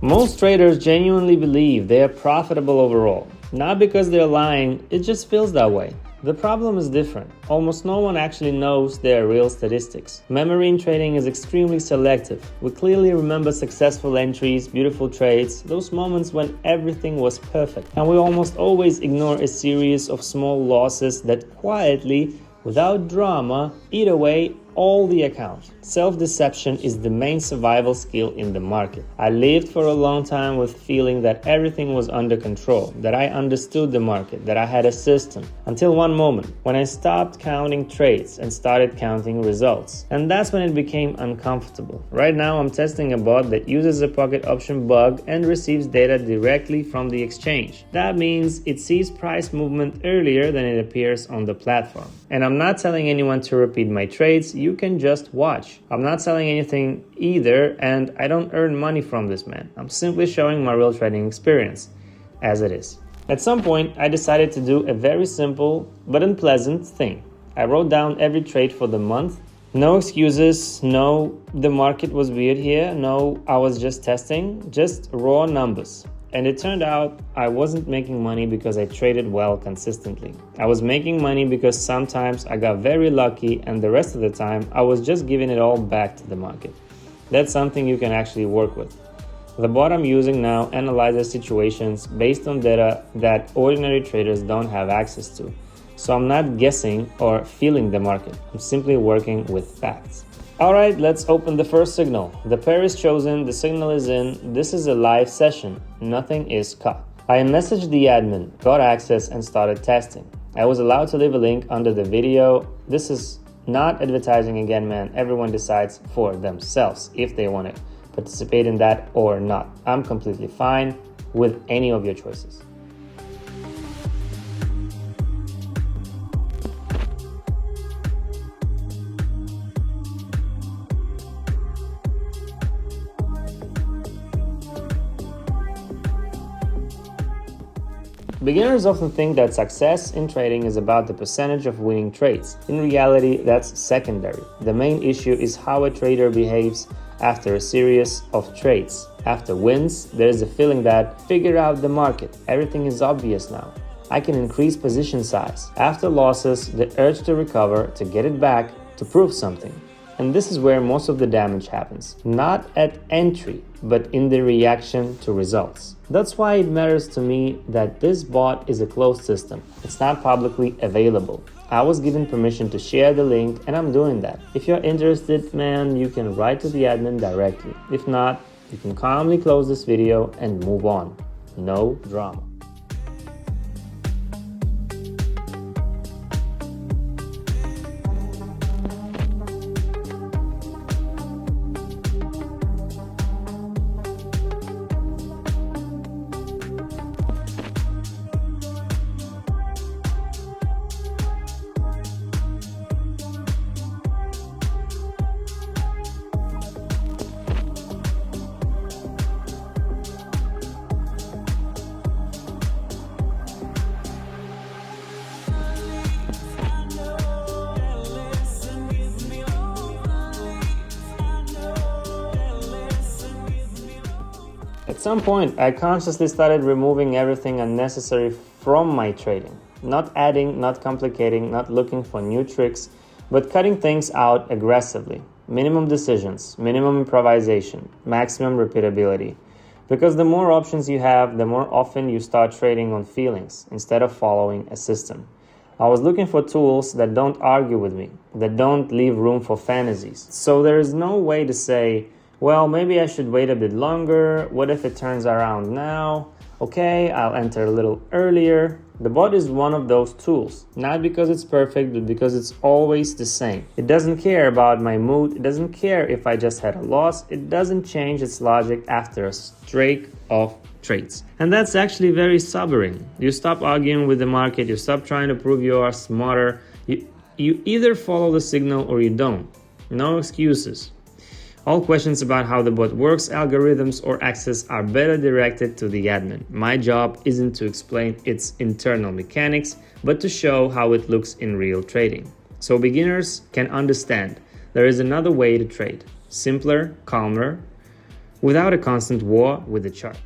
Most traders genuinely believe they are profitable overall. Not because they're lying, it just feels that way. The problem is different. Almost no one actually knows their real statistics. Memory in trading is extremely selective. We clearly remember successful entries, beautiful trades, those moments when everything was perfect. And we almost always ignore a series of small losses that quietly, without drama, eat away all the account. Self-deception is the main survival skill in the market. I lived for a long time with feeling that everything was under control, that I understood the market, that I had a system. Until one moment, when I stopped counting trades and started counting results. And that's when it became uncomfortable. Right now, I'm testing a bot that uses a PocketOption bug and receives data directly from the exchange. That means it sees price movement earlier than it appears on the platform. And I'm not telling anyone to repeat my trades, you can just watch. I'm not selling anything either, and I don't earn money from this, man. I'm simply showing my real trading experience, as it is. At some point, I decided to do a very simple but unpleasant thing. I wrote down every trade for the month. No excuses, no, the market was weird here, no, I was just testing, just raw numbers. And it turned out I wasn't making money because I traded well consistently. I was making money because sometimes I got very lucky and the rest of the time I was just giving it all back to the market. That's something you can actually work with. The bot I'm using now analyzes situations based on data that ordinary traders don't have access to. So I'm not guessing or feeling the market. I'm simply working with facts. Alright, let's open the first signal. The pair is chosen, the signal is in, this is a live session, nothing is cut. I messaged the admin, got access and started testing. I was allowed to leave a link under the video. This is not advertising again, man. Everyone decides for themselves if they want to participate in that or not. I'm completely fine with any of your choices. Beginners often think that success in trading is about the percentage of winning trades. In reality, that's secondary. The main issue is how a trader behaves after a series of trades. After wins, there is a feeling that figure out the market. Everything is obvious now. I can increase position size. After losses, the urge to recover, to get it back, to prove something. And this is where most of the damage happens. Not at entry, but in the reaction to results. That's why it matters to me that this bot is a closed system. It's not publicly available. I was given permission to share the link and I'm doing that. If you're interested, man, you can write to the admin directly. If not, you can calmly close this video and move on. No drama. At some point, I consciously started removing everything unnecessary from my trading. Not adding, not complicating, not looking for new tricks, but cutting things out aggressively. Minimum decisions, minimum improvisation, maximum repeatability. Because the more options you have, the more often you start trading on feelings instead of following a system. I was looking for tools that don't argue with me, that don't leave room for fantasies. So there is no way to say, well, maybe I should wait a bit longer. What if it turns around now? Okay, I'll enter a little earlier. The bot is one of those tools, not because it's perfect, but because it's always the same. It doesn't care about my mood. It doesn't care if I just had a loss. It doesn't change its logic after a streak of trades. And that's actually very sobering. You stop arguing with the market. You stop trying to prove you are smarter. You either follow the signal or you don't. No excuses. All questions about how the bot works, algorithms, or access are better directed to the admin. My job isn't to explain its internal mechanics, but to show how it looks in real trading. So beginners can understand there is another way to trade. Simpler, calmer, without a constant war with the chart.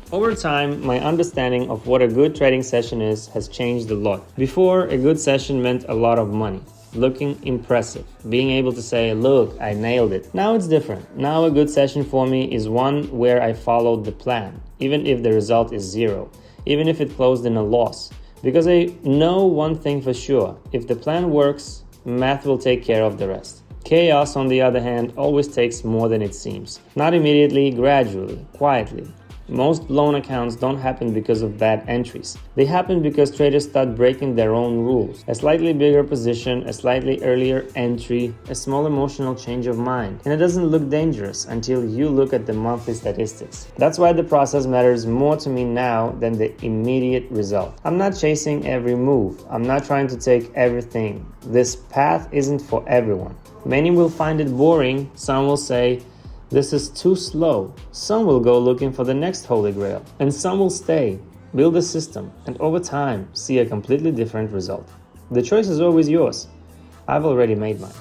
Over time, my understanding of what a good trading session is has changed a lot. Before, a good session meant a lot of money, looking impressive, being able to say, look, I nailed it. Now it's different. Now a good session for me is one where I followed the plan, even if the result is zero, even if it closed in a loss. Because I know one thing for sure, if the plan works, math will take care of the rest. Chaos, on the other hand, always takes more than it seems. Not immediately, gradually, quietly. Most blown accounts don't happen because of bad entries. They happen because traders start breaking their own rules. A slightly bigger position, a slightly earlier entry, a small emotional change of mind. And it doesn't look dangerous until you look at the monthly statistics. That's why the process matters more to me now than the immediate result. I'm not chasing every move. I'm not trying to take everything. This path isn't for everyone. Many will find it boring. Some will say, this is too slow. Some will go looking for the next holy grail, and some will stay, build a system, and over time see a completely different result. The choice is always yours. I've already made mine.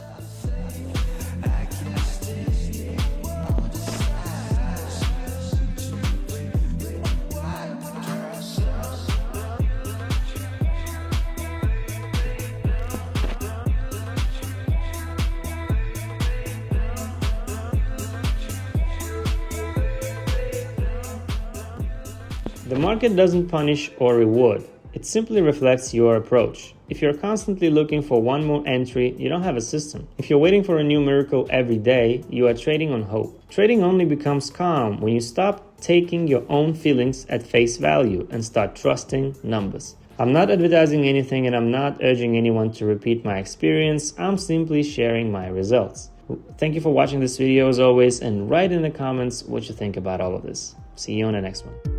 The market doesn't punish or reward. It simply reflects your approach. If you're constantly looking for one more entry, you don't have a system. If you're waiting for a new miracle every day, you are trading on hope. Trading only becomes calm when you stop taking your own feelings at face value and start trusting numbers. I'm not advertising anything and I'm not urging anyone to repeat my experience. I'm simply sharing my results. Thank you for watching this video as always, and write in the comments what you think about all of this. See you on the next one.